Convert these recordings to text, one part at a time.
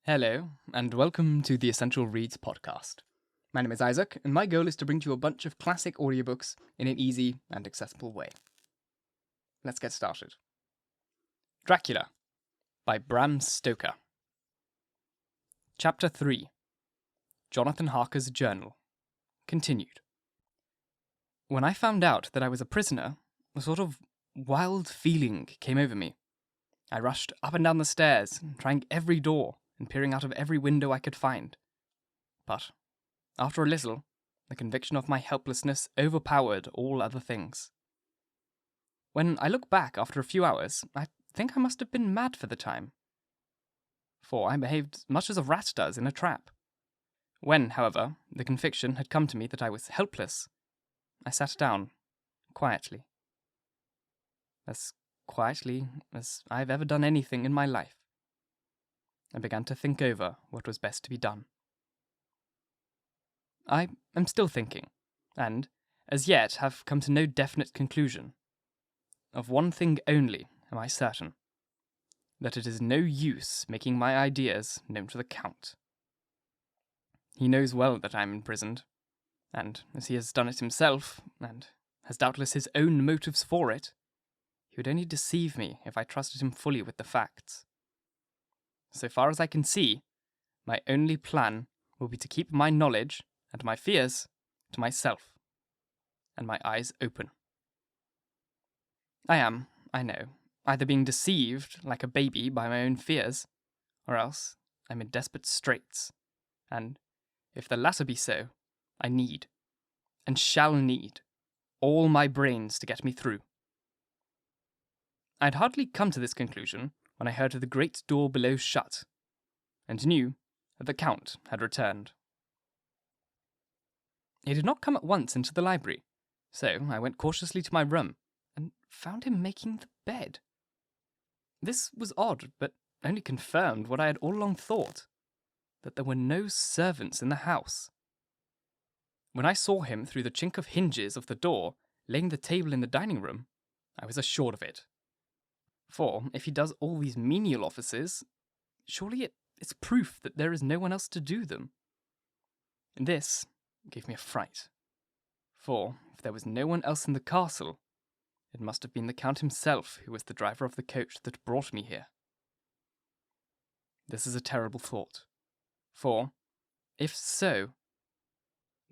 Hello, and welcome to the Essential Reads podcast. My name is Isaac, and my goal is to bring to you a bunch of classic audiobooks in an easy and accessible way. Let's get started. Dracula by Bram Stoker. Chapter 3. Jonathan Harker's Journal. Continued. When I found out that I was a prisoner, a sort of wild feeling came over me. I rushed up and down the stairs, trying every door and peering out of every window I could find. But, after a little, the conviction of my helplessness overpowered all other things. When I look back after a few hours, I think I must have been mad for the time. For I behaved much as a rat does in a trap. When, however, the conviction had come to me that I was helpless, I sat down, quietly. As quietly as I've ever done anything in my life. I began to think over what was best to be done. I am still thinking, and, as yet, have come to no definite conclusion. Of one thing only am I certain, that it is no use making my ideas known to the Count. He knows well that I am imprisoned, and as he has done it himself, and has doubtless his own motives for it, he would only deceive me if I trusted him fully with the facts. So far as I can see, my only plan will be to keep my knowledge and my fears to myself, and my eyes open. I am, I know, either being deceived like a baby by my own fears, or else I'm in desperate straits, and, if the latter be so, I need, and shall need, all my brains to get me through. I'd hardly come to this conclusion when I heard the great door below shut, and knew that the Count had returned. He did not come at once into the library, so I went cautiously to my room, and found him making the bed. This was odd, but only confirmed what I had all along thought, that there were no servants in the house. When I saw him through the chink of hinges of the door, laying the table in the dining room, I was assured of it. For, if he does all these menial offices, surely it's proof that there is no one else to do them. And this gave me a fright. For, if there was no one else in the castle, it must have been the Count himself who was the driver of the coach that brought me here. This is a terrible thought. For, if so,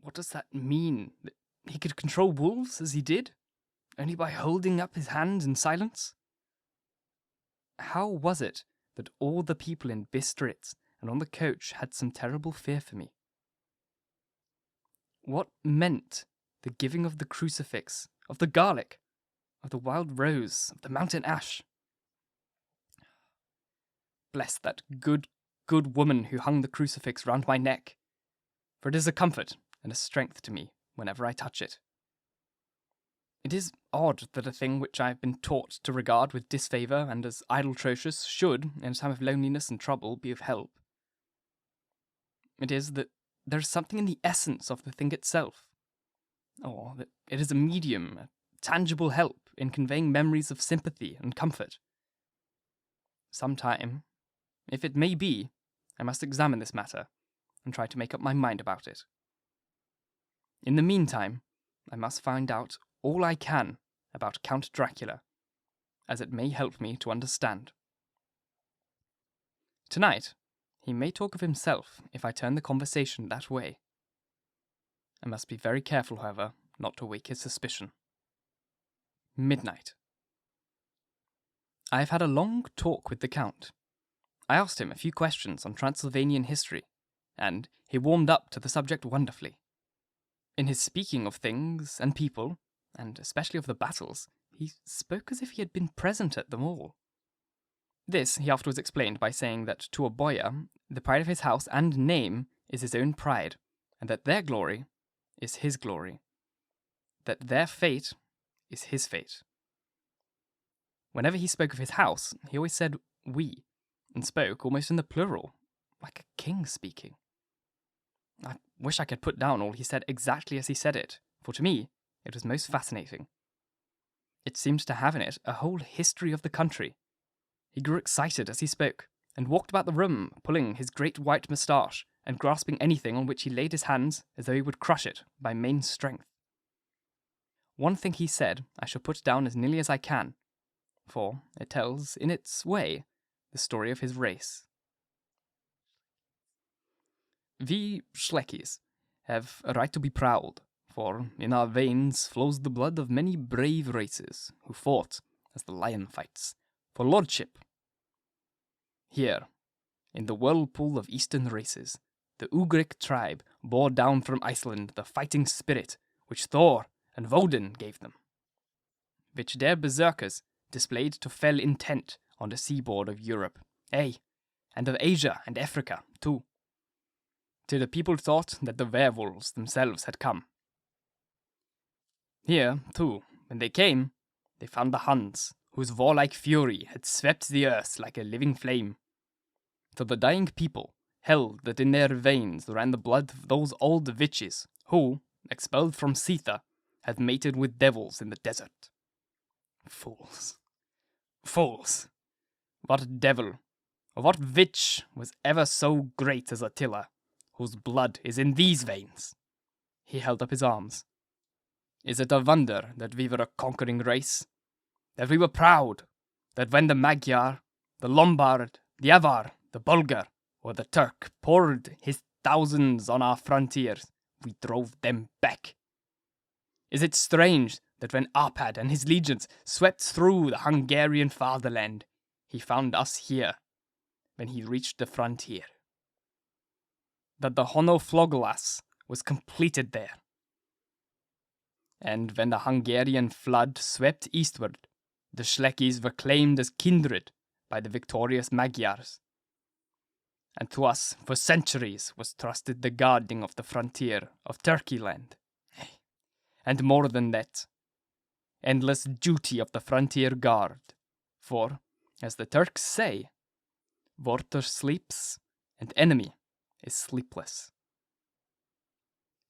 what does that mean? That he could control wolves as he did, only by holding up his hand in silence? How was it that all the people in Bistritz and on the coach had some terrible fear for me? What meant the giving of the crucifix, of the garlic, of the wild rose, of the mountain ash? Bless that good woman who hung the crucifix round my neck, for it is a comfort and a strength to me whenever I touch it. It is odd that a thing which I have been taught to regard with disfavour and as idolatrous should, in a time of loneliness and trouble, be of help. It is that there is something in the essence of the thing itself, or that it is a medium, a tangible help in conveying memories of sympathy and comfort. Sometime, if it may be, I must examine this matter and try to make up my mind about it. In the meantime, I must find out all I can about Count Dracula, as it may help me to understand. Tonight, he may talk of himself if I turn the conversation that way. I must be very careful, however, not to wake his suspicion. Midnight. I have had a long talk with the Count. I asked him a few questions on Transylvanian history, and he warmed up to the subject wonderfully. In his speaking of things and people, and especially of the battles, he spoke as if he had been present at them all. This he afterwards explained by saying that to a boyar, the pride of his house and name is his own pride, and that their glory is his glory, that their fate is his fate. Whenever he spoke of his house, he always said we, and spoke almost in the plural, like a king speaking. I wish I could put down all he said exactly as he said it, for to me it was most fascinating. It seemed to have in it a whole history of the country. He grew excited as he spoke, and walked about the room, pulling his great white moustache, and grasping anything on which he laid his hands as though he would crush it by main strength. One thing he said I shall put down as nearly as I can, for it tells, in its way, the story of his race. We Schleckies have a right to be proud, for in our veins flows the blood of many brave races who fought, as the lion fights, for lordship. Here, in the whirlpool of eastern races, the Ugric tribe bore down from Iceland the fighting spirit which Thor and Woden gave them, which their berserkers displayed to fell intent on the seaboard of Europe, ay, and of Asia and Africa too, till the people thought that the werewolves themselves had come. Here, too, when they came, they found the Huns, whose warlike fury had swept the earth like a living flame. So the dying people held that in their veins ran the blood of those old witches who, expelled from Sitha, had mated with devils in the desert. Fools. Fools! What devil, or what witch was ever so great as Attila, whose blood is in these veins? He held up his arms. Is it a wonder that we were a conquering race? That we were proud? That when the Magyar, the Lombard, the Avar, the Bulgar, or the Turk poured his thousands on our frontiers, we drove them back? Is it strange that when Arpad and his legions swept through the Hungarian fatherland, he found us here, when he reached the frontier? That the Honoflogolas was completed there? And when the Hungarian flood swept eastward, the Schleckies were claimed as kindred by the victorious Magyars. And to us, for centuries, was trusted the guarding of the frontier of Turkeyland. And more than that, endless duty of the frontier guard. For, as the Turks say, Vorter sleeps, and enemy is sleepless.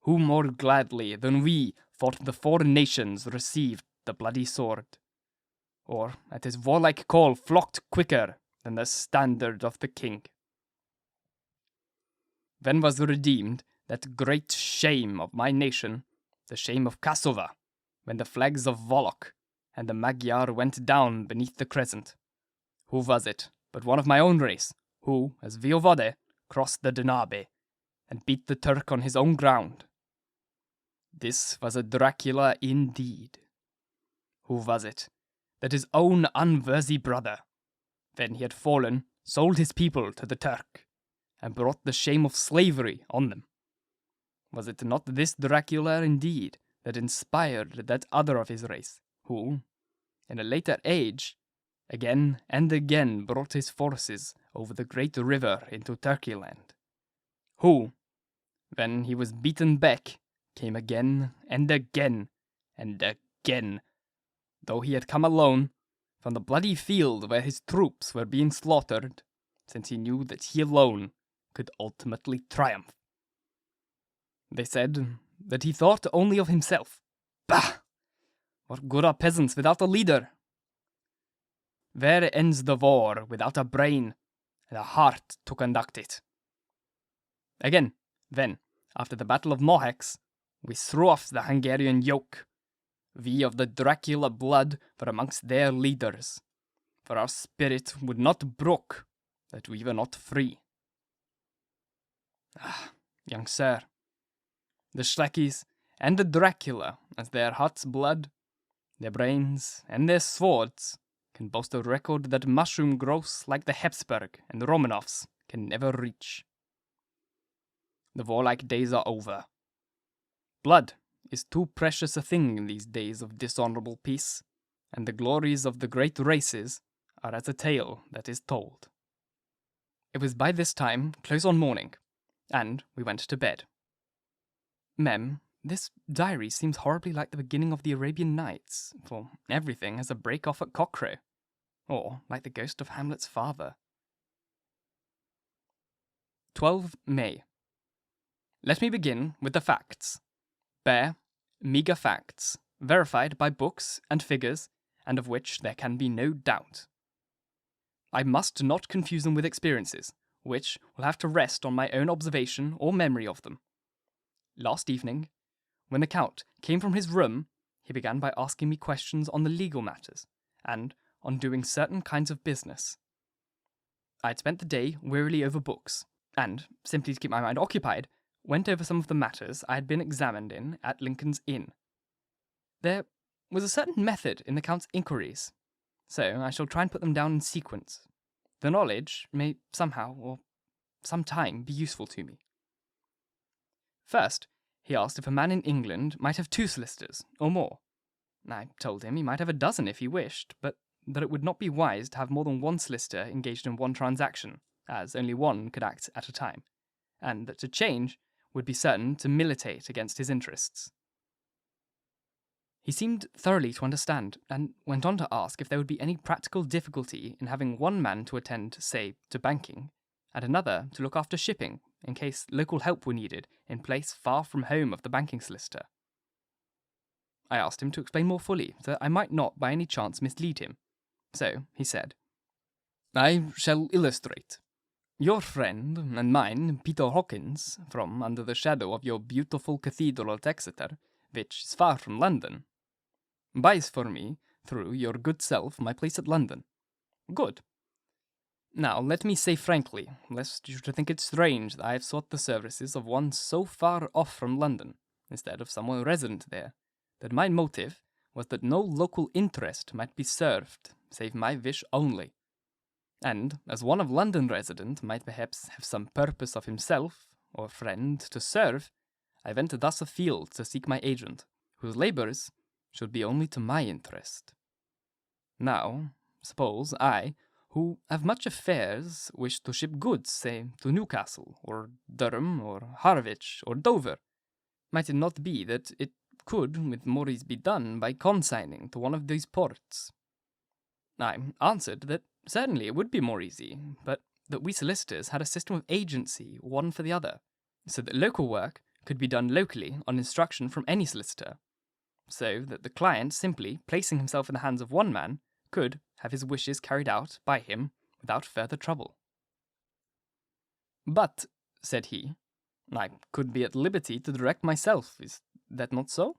Who more gladly than we fought the four nations received the bloody sword, or at his warlike call flocked quicker than the standard of the king? Then was redeemed that great shame of my nation, the shame of Kasova, when the flags of Volok and the Magyar went down beneath the crescent. Who was it but one of my own race, who, as Voivode, crossed the Danube, and beat the Turk on his own ground? This was a Dracula indeed. Who was it that his own unworthy brother, when he had fallen, sold his people to the Turk, and brought the shame of slavery on them? Was it not this Dracula indeed that inspired that other of his race, who, in a later age, again and again brought his forces over the great river into Turkeyland? Who, when he was beaten back, came again and again and again, though he had come alone, from the bloody field where his troops were being slaughtered, since he knew that he alone could ultimately triumph. They said that he thought only of himself. Bah! What good are peasants without a leader? Where ends the war without a brain and a heart to conduct it? Again, then, after the Battle of Mohacs, we threw off the Hungarian yoke. We of the Dracula blood were amongst their leaders, for our spirit would not brook that we were not free. Ah, young sir, the Schleckies and the Dracula, as their heart's blood, their brains, and their swords, can boast a record that mushroom growths like the Hepsburg and the Romanovs can never reach. The warlike days are over. Blood is too precious a thing in these days of dishonorable peace, and the glories of the great races are as a tale that is told. It was by this time close on morning, and we went to bed. Mem, this diary seems horribly like the beginning of the Arabian Nights, for everything has a break-off at cockcrow, or like the ghost of Hamlet's father. 12 May. Let me begin with the facts. Bare, meagre facts, verified by books and figures, and of which there can be no doubt. I must not confuse them with experiences, which will have to rest on my own observation or memory of them. Last evening, when the Count came from his room, he began by asking me questions on the legal matters, and on doing certain kinds of business. I had spent the day wearily over books, and, simply to keep my mind occupied, went over some of the matters I had been examined in at Lincoln's Inn. There was a certain method in the Count's inquiries, so I shall try and put them down in sequence. The knowledge may somehow or sometime be useful to me. First, he asked if a man in England might have 2 solicitors, or more. I told him he might have a dozen if he wished, but that it would not be wise to have more than 1 solicitor engaged in one transaction, as only one could act at a time, and that to change would be certain to militate against his interests. He seemed thoroughly to understand, and went on to ask if there would be any practical difficulty in having one man to attend, say, to banking, and another to look after shipping, in case local help were needed in place far from home of the banking solicitor. I asked him to explain more fully, so that I might not by any chance mislead him. So he said, "I shall illustrate. Your friend and mine, Peter Hawkins, from under the shadow of your beautiful cathedral at Exeter, which is far from London, buys for me, through your good self, my place at London. Good. Now, let me say frankly, lest you should think it strange that I have sought the services of one so far off from London, instead of someone resident there, that my motive was that no local interest might be served, save my wish only. And, as one of London resident might perhaps have some purpose of himself, or friend, to serve, I went thus afield to seek my agent, whose labours should be only to my interest. Now, suppose I, who have much affairs, wish to ship goods, say, to Newcastle, or Durham, or Harwich, or Dover, might it not be that it could with more ease be done by consigning to one of these ports? I answered that certainly it would be more easy, but that we solicitors had a system of agency, one for the other, so that local work could be done locally on instruction from any solicitor, so that the client, simply placing himself in the hands of one man, could have his wishes carried out by him without further trouble. "But," said he, "I could be at liberty to direct myself, is that not so?"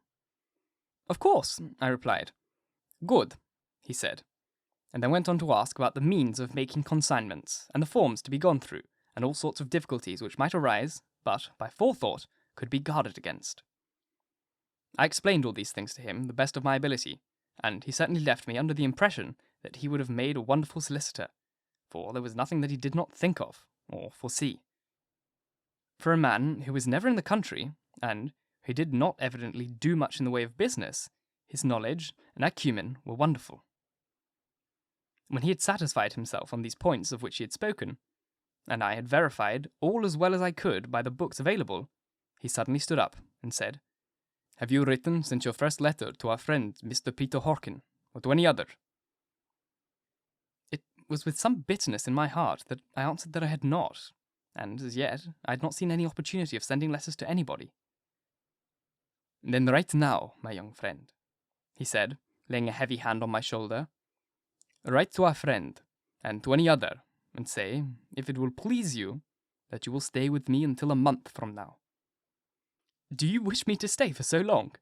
"Of course," I replied. "Good," he said, and then went on to ask about the means of making consignments, and the forms to be gone through, and all sorts of difficulties which might arise, but, by forethought, could be guarded against. I explained all these things to him the best of my ability, and he certainly left me under the impression that he would have made a wonderful solicitor, for there was nothing that he did not think of, or foresee. For a man who was never in the country, and who did not evidently do much in the way of business, his knowledge and acumen were wonderful. When he had satisfied himself on these points of which he had spoken, and I had verified all as well as I could by the books available, he suddenly stood up and said, "Have you written since your first letter to our friend Mr. Peter Harker, or to any other?" It was with some bitterness in my heart that I answered that I had not, and as yet I had not seen any opportunity of sending letters to anybody. "Then write now, my young friend," he said, laying a heavy hand on my shoulder. "Write to our friend, and to any other, and say, if it will please you, that you will stay with me until a month from now." "Do you wish me to stay for so long?"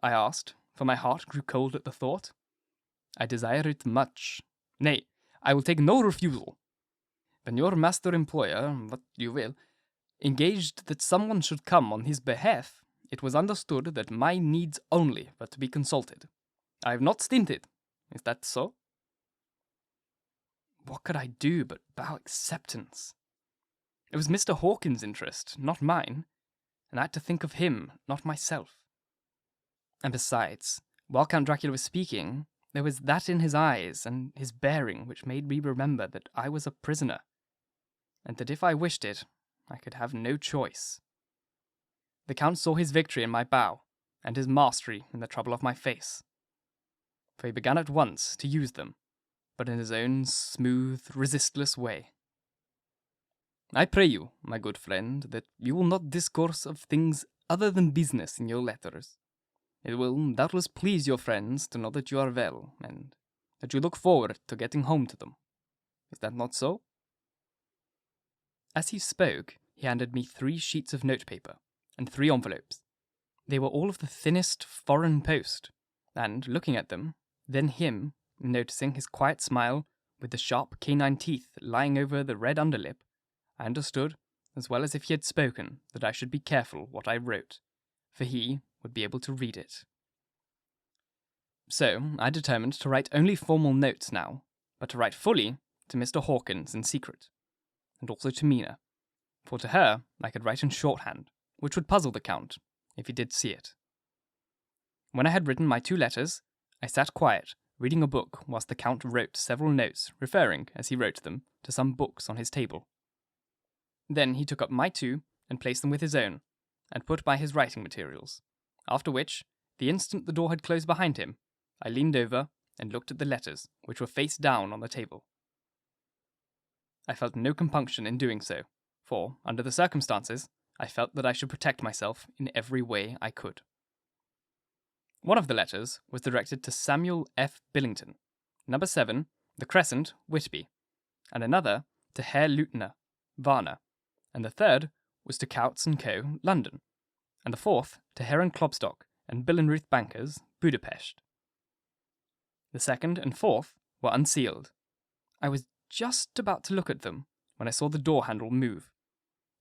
I asked, for my heart grew cold at the thought. "I desire it much. Nay, I will take no refusal. When your master-employer, what you will, engaged that someone should come on his behalf, it was understood that my needs only were to be consulted. I have not stinted. Is that so?" What could I do but bow acceptance? It was Mr. Hawkins' interest, not mine, and I had to think of him, not myself. And besides, while Count Dracula was speaking, there was that in his eyes and his bearing which made me remember that I was a prisoner, and that if I wished it, I could have no choice. The Count saw his victory in my bow, and his mastery in the trouble of my face, for he began at once to use them, but in his own smooth, resistless way. "I pray you, my good friend, that you will not discourse of things other than business in your letters. It will doubtless please your friends to know that you are well, and that you look forward to getting home to them." Is that not so?" As he spoke, he handed me 3 sheets of notepaper and 3 envelopes. They were all of the thinnest foreign post, and, looking at them, then him, noticing his quiet smile with the sharp canine teeth lying over the red underlip, I understood, as well as if he had spoken, that I should be careful what I wrote, for he would be able to read it. So I determined to write only formal notes now, but to write fully to Mr. Hawkins in secret, and also to Mina, for to her I could write in shorthand, which would puzzle the Count, if he did see it. When I had written my 2 letters, I sat quiet, reading a book whilst the Count wrote several notes referring, as he wrote them, to some books on his table. Then he took up my 2 and placed them with his own, and put by his writing materials, after which, the instant the door had closed behind him, I leaned over and looked at the letters, which were face down on the table. I felt no compunction in doing so, for, under the circumstances, I felt that I should protect myself in every way I could. One of the letters was directed to Samuel F. Billington, number 7, The Crescent, Whitby, and another to Herr Lieutenant, Varna, and the third was to Coutts & Co., London, and the fourth to Heron Klopstock and Bill and Ruth Bankers, Budapest. The second and fourth were unsealed. I was just about to look at them when I saw the door handle move.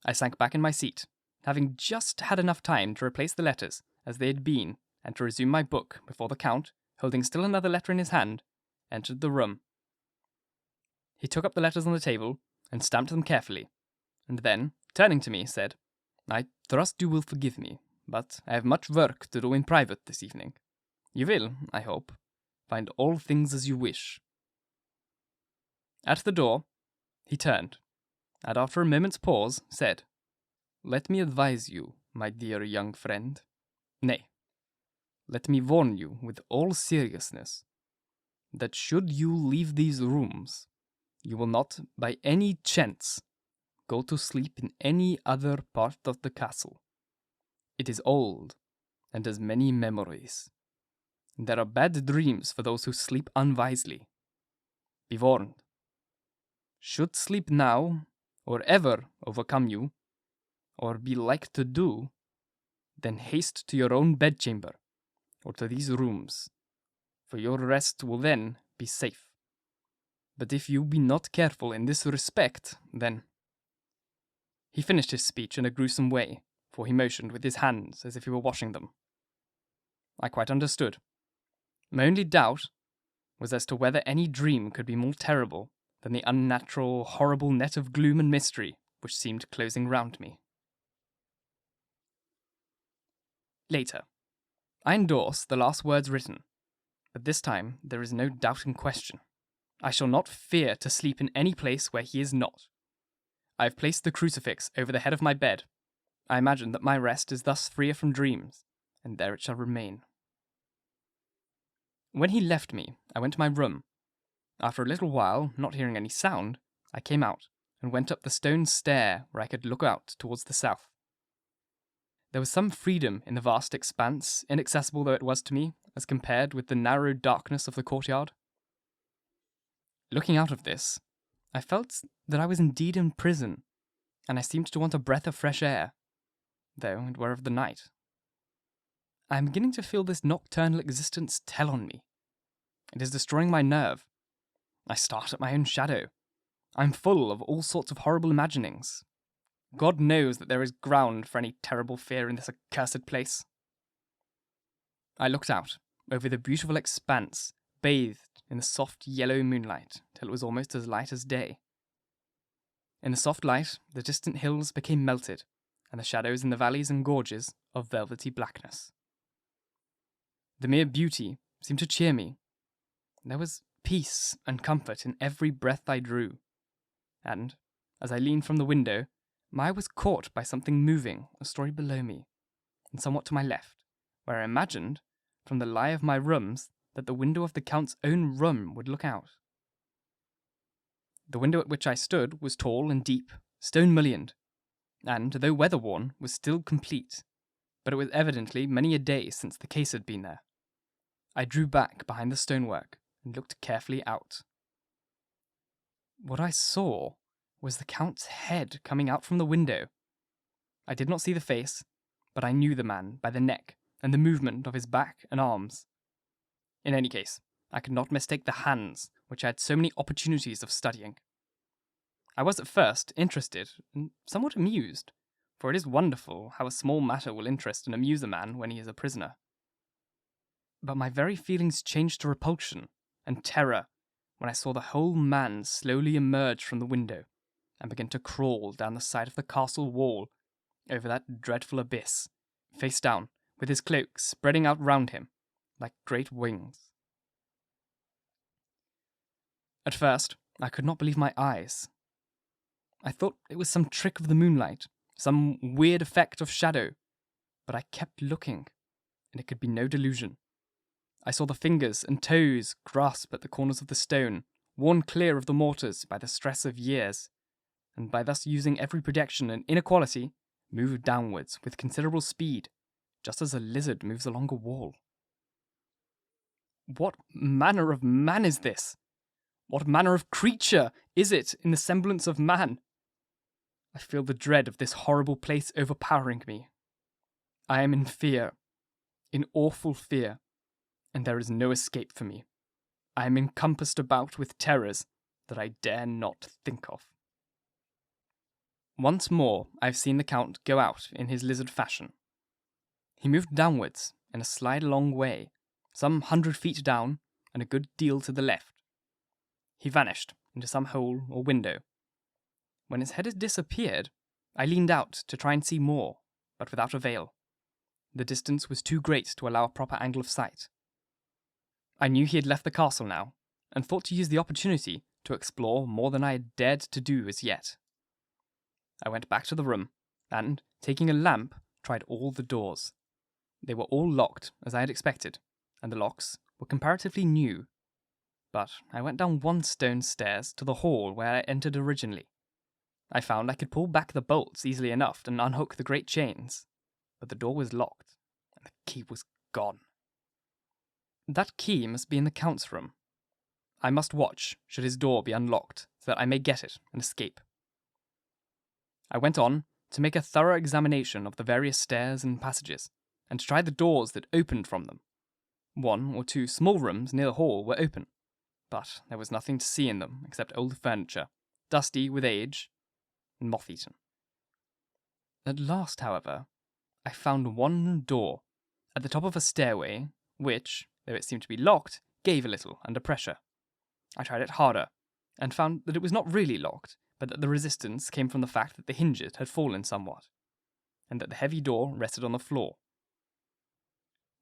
I sank back in my seat, having just had enough time to replace the letters as they had been and to resume my book before the Count, holding still another letter in his hand, entered the room. He took up the letters on the table and stamped them carefully, and then, turning to me, said, "I trust you will forgive me, but I have much work to do in private this evening. You will, I hope, find all things as you wish." At the door, he turned, and after a moment's pause, said, "Let me advise you, my dear young friend. Nay, let me warn you with all seriousness, that should you leave these rooms, you will not, by any chance, go to sleep in any other part of the castle. It is old, and has many memories. There are bad dreams for those who sleep unwisely. Be warned. Should sleep now, or ever overcome you, or be like to do, then haste to your own bedchamber, or to these rooms, for your rest will then be safe. But if you be not careful in this respect, then—" He finished his speech in a gruesome way, for he motioned with his hands as if he were washing them. I quite understood. My only doubt was as to whether any dream could be more terrible than the unnatural, horrible net of gloom and mystery which seemed closing round me. Later, I endorse the last words written, but this time there is no doubt in question. I shall not fear to sleep in any place where he is not. I have placed the crucifix over the head of my bed. I imagine that my rest is thus freer from dreams, and there it shall remain. When he left me, I went to my room. After a little while, not hearing any sound, I came out and went up the stone stair where I could look out towards the south. There was some freedom in the vast expanse, inaccessible though it was to me, as compared with the narrow darkness of the courtyard. Looking out of this, I felt that I was indeed in prison, and I seemed to want a breath of fresh air, though it were of the night. I am beginning to feel this nocturnal existence tell on me. It is destroying my nerve. I start at my own shadow. I am full of all sorts of horrible imaginings. God knows that there is ground for any terrible fear in this accursed place. I looked out over the beautiful expanse, bathed in the soft yellow moonlight, till it was almost as light as day. In the soft light, the distant hills became melted, and the shadows in the valleys and gorges of velvety blackness. The mere beauty seemed to cheer me. There was peace and comfort in every breath I drew, and, as I leaned from the window, my eye was caught by something moving a story below me, and somewhat to my left, where I imagined, from the lie of my rooms, that the window of the Count's own room would look out. The window at which I stood was tall and deep, stone-mullioned, and, though weather-worn, was still complete, but it was evidently many a day since the case had been there. I drew back behind the stonework and looked carefully out. What I saw was the Count's head coming out from the window. I did not see the face, but I knew the man by the neck and the movement of his back and arms. In any case, I could not mistake the hands, which I had so many opportunities of studying. I was at first interested and somewhat amused, for it is wonderful how a small matter will interest and amuse a man when he is a prisoner. But my very feelings changed to repulsion and terror when I saw the whole man slowly emerge from the window and begin to crawl down the side of the castle wall over that dreadful abyss, face down, with his cloak spreading out round him like great wings. At first, I could not believe my eyes. I thought it was some trick of the moonlight, some weird effect of shadow, but I kept looking, and it could be no delusion. I saw the fingers and toes grasp at the corners of the stone, worn clear of the mortars by the stress of years, and by thus using every projection and inequality, move downwards with considerable speed, just as a lizard moves along a wall. What manner of man is this? What manner of creature is it in the semblance of man? I feel the dread of this horrible place overpowering me. I am in fear, in awful fear, and there is no escape for me. I am encompassed about with terrors that I dare not think of. Once more I have seen the Count go out in his lizard fashion. He moved downwards in a slide-along way, some 100 feet down and a good deal to the left. He vanished into some hole or window. When his head had disappeared, I leaned out to try and see more, but without avail. The distance was too great to allow a proper angle of sight. I knew he had left the castle now, and thought to use the opportunity to explore more than I had dared to do as yet. I went back to the room, and, taking a lamp, tried all the doors. They were all locked, as I had expected, and the locks were comparatively new. But I went down one stone stairs to the hall where I entered originally. I found I could pull back the bolts easily enough and unhook the great chains, but the door was locked, and the key was gone. That key must be in the Count's room. I must watch, should his door be unlocked, so that I may get it and escape. I went on to make a thorough examination of the various stairs and passages, and to try the doors that opened from them. 1 or 2 small rooms near the hall were open, but there was nothing to see in them except old furniture, dusty with age and moth-eaten. At last, however, I found one door at the top of a stairway which, though it seemed to be locked, gave a little under pressure. I tried it harder, and found that it was not really locked, but that the resistance came from the fact that the hinges had fallen somewhat, and that the heavy door rested on the floor.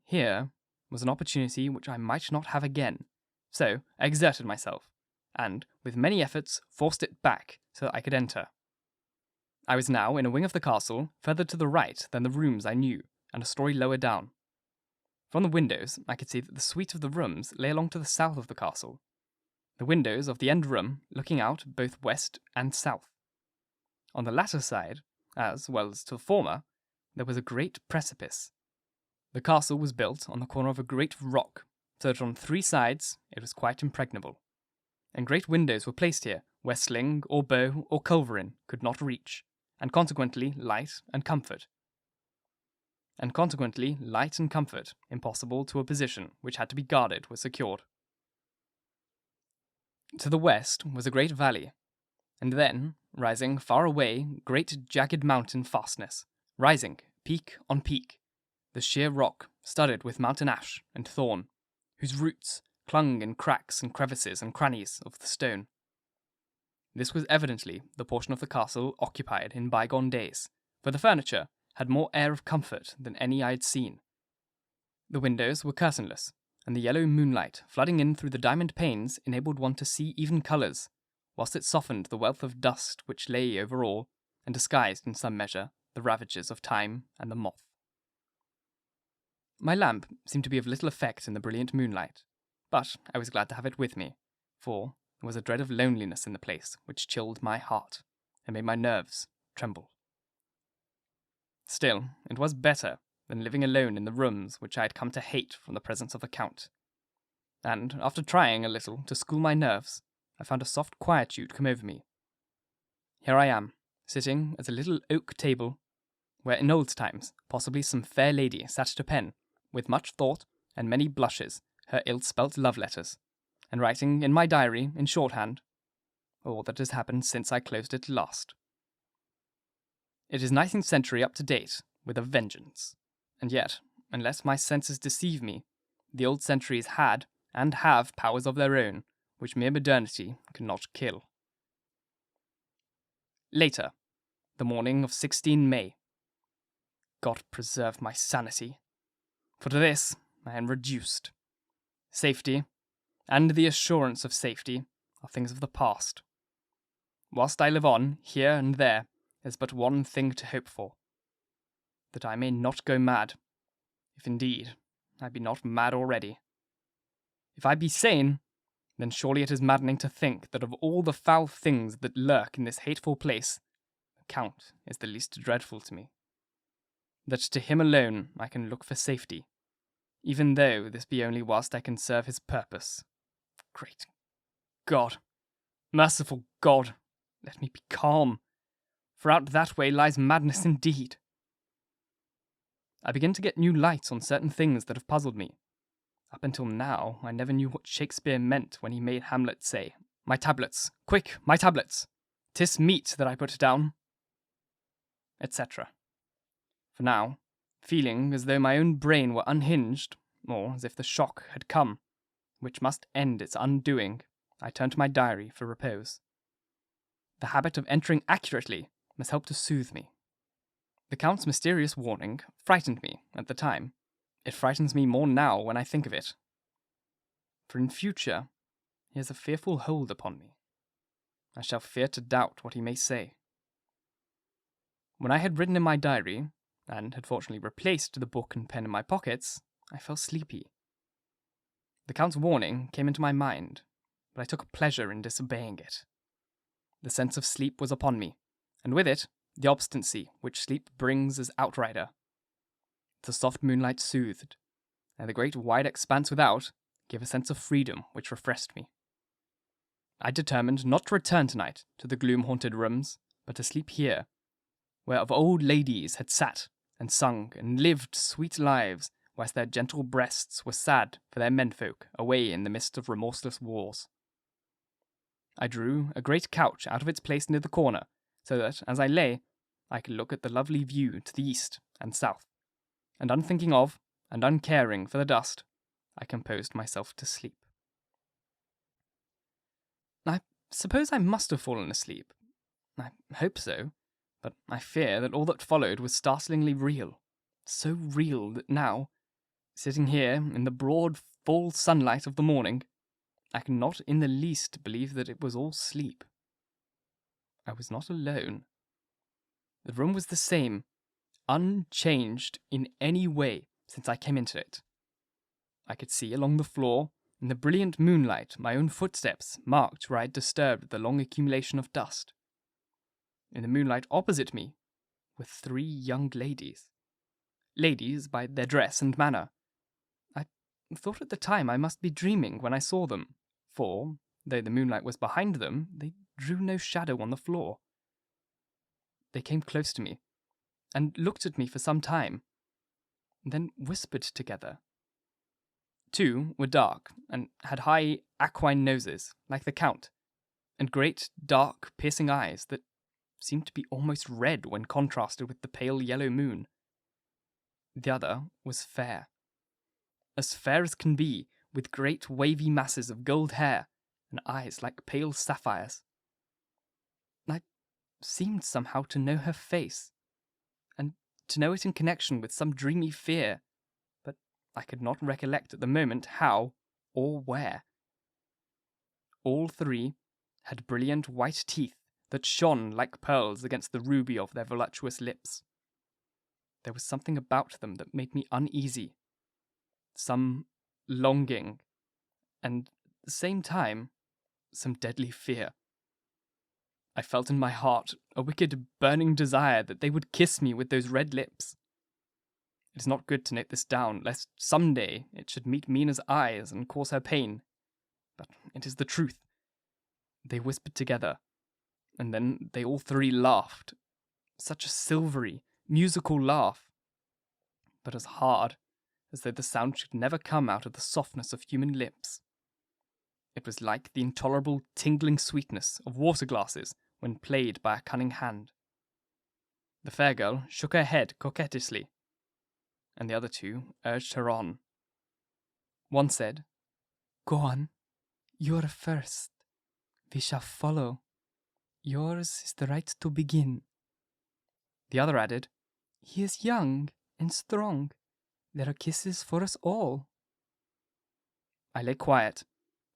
Here was an opportunity which I might not have again, so I exerted myself, and, with many efforts, forced it back so that I could enter. I was now in a wing of the castle, further to the right than the rooms I knew, and a story lower down. From the windows, I could see that the suite of the rooms lay along to the south of the castle, the windows of the end room looking out both west and south. On the latter side, as well as to the former, there was a great precipice. The castle was built on the corner of a great rock, so that on 3 sides it was quite impregnable, and great windows were placed here where sling or bow or culverin could not reach, and consequently light and comfort impossible to a position which had to be guarded were secured. To the west was a great valley, and then, rising far away, great jagged mountain fastness, rising peak on peak, the sheer rock studded with mountain ash and thorn, whose roots clung in cracks and crevices and crannies of the stone. This was evidently the portion of the castle occupied in bygone days, for the furniture had more air of comfort than any I had seen. The windows were curtainless, and the yellow moonlight flooding in through the diamond panes enabled one to see even colours, whilst it softened the wealth of dust which lay over all, and disguised in some measure the ravages of time and the moth. My lamp seemed to be of little effect in the brilliant moonlight, but I was glad to have it with me, for there was a dread of loneliness in the place which chilled my heart and made my nerves tremble. Still, it was better than living alone in the rooms which I had come to hate from the presence of the Count, and after trying a little to school my nerves, I found a soft quietude come over me. Here I am, sitting at a little oak table, where in old times possibly some fair lady sat at a pen, with much thought and many blushes, her ill-spelt love letters, and writing in my diary in shorthand all that has happened since I closed it last. It is 19th century up to date, with a vengeance, and yet, unless my senses deceive me, the old centuries had and have powers of their own, which mere modernity cannot kill. Later, the morning of 16 May. God preserve my sanity, for to this I am reduced. Safety, and the assurance of safety, are things of the past. Whilst I live on, here and there, there's but one thing to hope for, that I may not go mad, if indeed I be not mad already. If I be sane, then surely it is maddening to think that of all the foul things that lurk in this hateful place, the Count is the least dreadful to me. That to him alone I can look for safety, even though this be only whilst I can serve his purpose. Great God, merciful God, let me be calm, for out that way lies madness indeed. I begin to get new light on certain things that have puzzled me. Up until now, I never knew what Shakespeare meant when he made Hamlet say, "My tablets, quick, my tablets! 'Tis meet that I put down," etc. For now, feeling as though my own brain were unhinged, or as if the shock had come, which must end its undoing, I turned to my diary for repose. The habit of entering accurately must help to soothe me. The Count's mysterious warning frightened me at the time. It frightens me more now when I think of it. For in future, he has a fearful hold upon me. I shall fear to doubt what he may say. When I had written in my diary, and had fortunately replaced the book and pen in my pockets, I felt sleepy. The Count's warning came into my mind, but I took a pleasure in disobeying it. The sense of sleep was upon me, and with it, the obstinacy which sleep brings as outrider. The soft moonlight soothed, and the great wide expanse without gave a sense of freedom which refreshed me. I determined not to return tonight to the gloom-haunted rooms, but to sleep here, where of old ladies had sat and sung and lived sweet lives, whilst their gentle breasts were sad for their menfolk away in the midst of remorseless wars. I drew a great couch out of its place near the corner, so that, as I lay, I could look at the lovely view to the east and south, and unthinking of, and uncaring for the dust, I composed myself to sleep. I suppose I must have fallen asleep. I hope so, but I fear that all that followed was startlingly real, so real that now, sitting here in the broad, full sunlight of the morning, I cannot in the least believe that it was all sleep. I was not alone. The room was the same, unchanged in any way since I came into it. I could see along the floor, in the brilliant moonlight, my own footsteps marked where I had disturbed the long accumulation of dust. In the moonlight opposite me were 3 young ladies. Ladies by their dress and manner. I thought at the time I must be dreaming when I saw them, for, though the moonlight was behind them, they drew no shadow on the floor. They came close to me, and looked at me for some time, and then whispered together. 2 were dark, and had high aquine noses, like the Count, and great, dark, piercing eyes that seemed to be almost red when contrasted with the pale yellow moon. The other was fair. As fair as can be, with great wavy masses of gold hair, and eyes like pale sapphires. I seemed somehow to know her face, and to know it in connection with some dreamy fear, but I could not recollect at the moment how or where. All 3 had brilliant white teeth that shone like pearls against the ruby of their voluptuous lips. There was something about them that made me uneasy, some longing, and at the same time, some deadly fear. I felt in my heart a wicked, burning desire that they would kiss me with those red lips. It is not good to note this down, lest some day it should meet Mina's eyes and cause her pain, but it is the truth. They whispered together, and then they all three laughed. Such a silvery, musical laugh, but as hard as though the sound should never come out of the softness of human lips. It was like the intolerable tingling sweetness of water glasses when played by a cunning hand. The fair girl shook her head coquettishly, and the other two urged her on. One said, "Go on, you're first. We shall follow. Yours is the right to begin." The other added, "He is young and strong. There are kisses for us all." I lay quiet,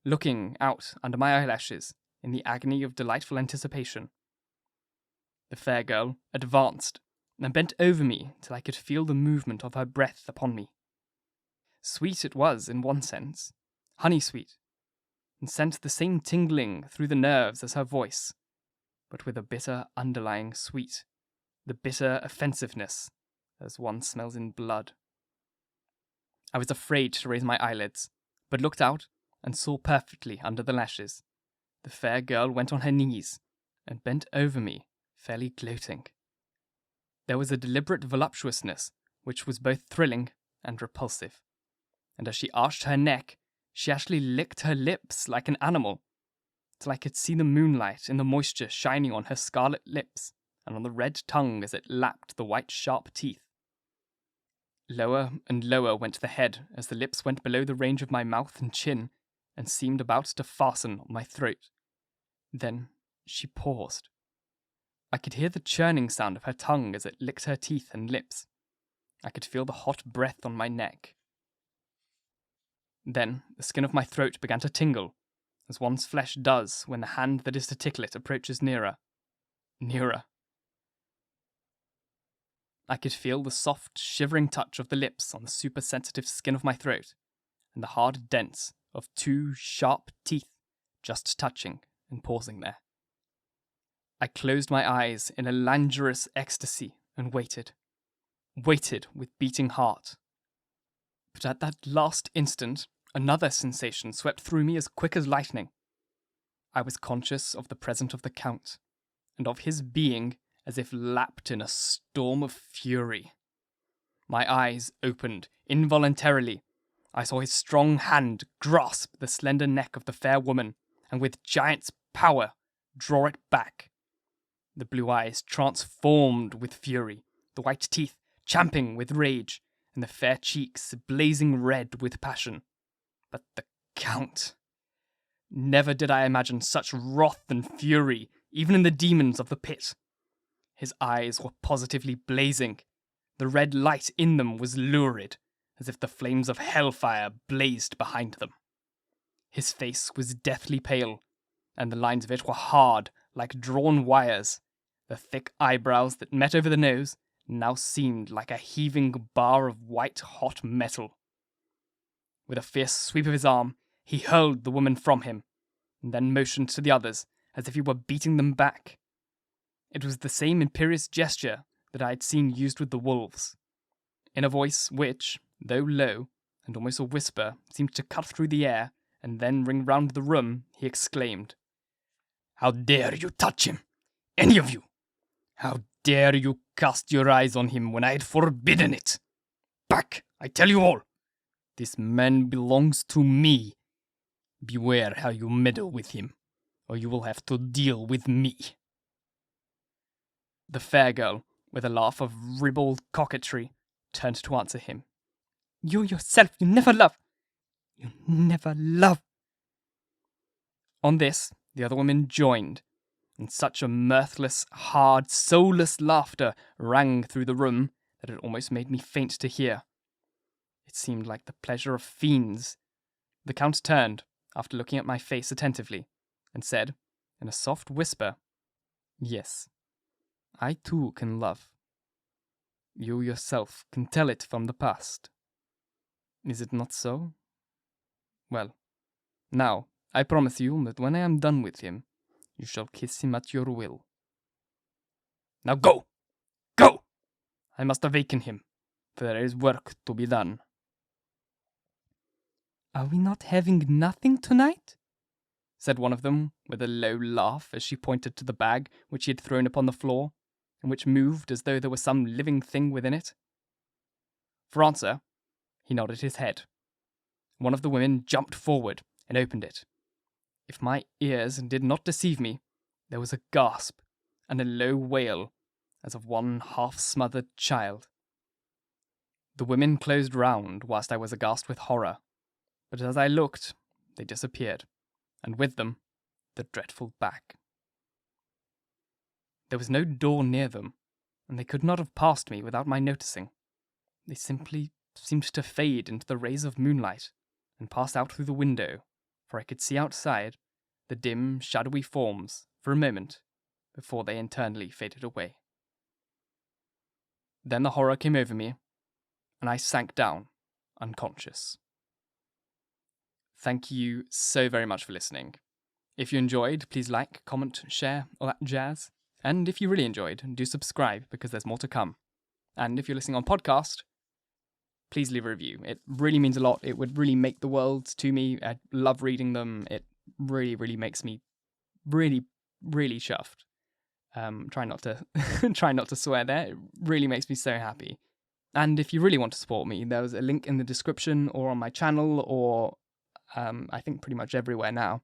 looking out under my eyelashes in the agony of delightful anticipation. The fair girl advanced and bent over me till I could feel the movement of her breath upon me. Sweet it was in one sense, honey-sweet, and sent the same tingling through the nerves as her voice, but with a bitter underlying sweet, the bitter offensiveness as one smells in blood. I was afraid to raise my eyelids, but looked out and saw perfectly under the lashes. The fair girl went on her knees and bent over me, fairly gloating. There was a deliberate voluptuousness which was both thrilling and repulsive, and as she arched her neck, she actually licked her lips like an animal, till I could see the moonlight in the moisture shining on her scarlet lips and on the red tongue as it lapped the white sharp teeth. Lower and lower went the head as the lips went below the range of my mouth and chin and seemed about to fasten on my throat. Then she paused. I could hear the churning sound of her tongue as it licked her teeth and lips. I could feel the hot breath on my neck. Then the skin of my throat began to tingle, as one's flesh does when the hand that is to tickle it approaches nearer. Nearer. I could feel the soft, shivering touch of the lips on the super-sensitive skin of my throat, and the hard dents of two sharp teeth just touching and pausing there. I closed my eyes in a languorous ecstasy and waited with beating heart. But at that last instant, another sensation swept through me as quick as lightning. I was conscious of the presence of the Count, and of his being as if lapped in a storm of fury. My eyes opened involuntarily. I saw his strong hand grasp the slender neck of the fair woman, and with giant's power draw it back. The blue eyes transformed with fury, the white teeth champing with rage, and the fair cheeks blazing red with passion. But the Count! Never did I imagine such wrath and fury, even in the demons of the pit. His eyes were positively blazing. The red light in them was lurid, as if the flames of hellfire blazed behind them. His face was deathly pale, and the lines of it were hard, like drawn wires. The thick eyebrows that met over the nose now seemed like a heaving bar of white-hot metal. With a fierce sweep of his arm, he hurled the woman from him, and then motioned to the others as if he were beating them back. It was the same imperious gesture that I had seen used with the wolves. In a voice which, though low, and almost a whisper, seemed to cut through the air and then ring round the room, he exclaimed, "How dare you touch him? Any of you? How dare you cast your eyes on him when I had forbidden it? Back, I tell you all! This man belongs to me. Beware how you meddle with him, or you will have to deal with me." The fair girl, with a laugh of ribald coquetry, turned to answer him. "You yourself, you never love. You never love." On this, the other women joined, and such a mirthless, hard, soulless laughter rang through the room that it almost made me faint to hear. It seemed like the pleasure of fiends. The Count turned, after looking at my face attentively, and said, in a soft whisper, "Yes, I too can love. You yourself can tell it from the past. Is it not so? Well, now, I promise you that when I am done with him, you shall kiss him at your will. Now go! Go! I must awaken him, for there is work to be done." "Are we not having nothing tonight?" said one of them with a low laugh as she pointed to the bag which he had thrown upon the floor, and which moved as though there were some living thing within it. For answer, he nodded his head. One of the women jumped forward and opened it. If my ears did not deceive me, there was a gasp and a low wail, as of one half-smothered child. The women closed round whilst I was aghast with horror, but as I looked, they disappeared, and with them, the dreadful bag. There was no door near them, and they could not have passed me without my noticing. They simply seemed to fade into the rays of moonlight and pass out through the window, for I could see outside the dim, shadowy forms for a moment before they internally faded away. Then the horror came over me, and I sank down, unconscious. Thank you so very much for listening. If you enjoyed, please like, comment, share, all that jazz. And if you really enjoyed, do subscribe because there's more to come. And if you're listening on podcast, please leave a review. It really means a lot. It would really make the world to me. I love reading them. It really, really makes me really, really chuffed. Try not to swear there. It really makes me so happy. And if you really want to support me, there's a link in the description or on my channel or I think pretty much everywhere now,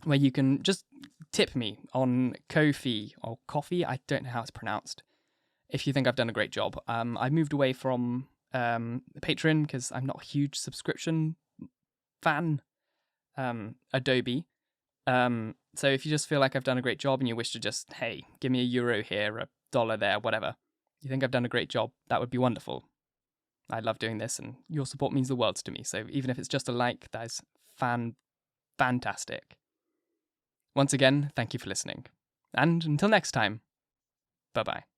where you can just tip me on Ko-fi or Coffee. I don't know how it's pronounced. If you think I've done a great job. I moved away from Patreon because I'm not a huge subscription fan. Adobe. So if you just feel like I've done a great job and you wish to just, hey, give me €1 here, $1 there, whatever. You think I've done a great job, that would be wonderful. I love doing this and your support means the world to me. So even if it's just a like, that is fantastic. Once again, thank you for listening. And until next time, bye-bye.